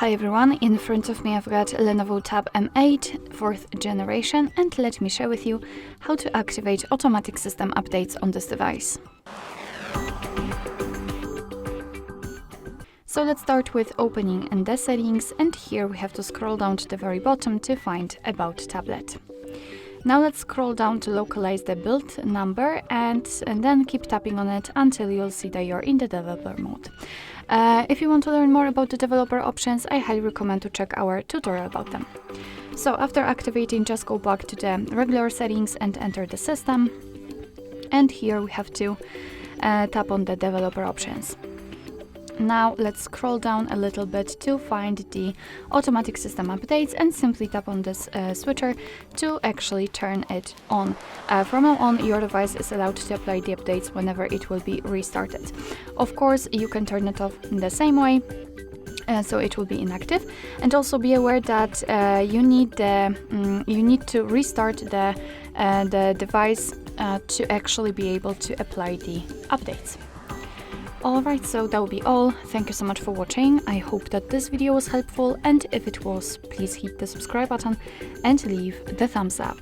Hi everyone, in front of me I've got LENOVO Tab M8, 4th generation, and let me share with you how to activate automatic system updates on this device. So let's start with opening in the settings, and here we have to scroll down to the very bottom to find About Tablet. Now let's scroll down to localize the build number and then keep tapping on it until you'll see that you're in the developer mode. If you want to learn more about the developer options, I highly recommend to check our tutorial about them. So after activating, just go back to the regular settings and enter the system. And here we have to tap on the developer options. Now let's scroll down a little bit to find the automatic system updates and simply tap on this switcher to actually turn it on. From now on, your device is allowed to apply the updates whenever it will be restarted. Of course, you can turn it off in the same way, so it will be inactive. And also be aware that you need to restart the device to actually be able to apply the updates. Alright, so that will be all. Thank you so much for watching. I hope that this video was helpful, and if it was, please hit the subscribe button and leave the thumbs up.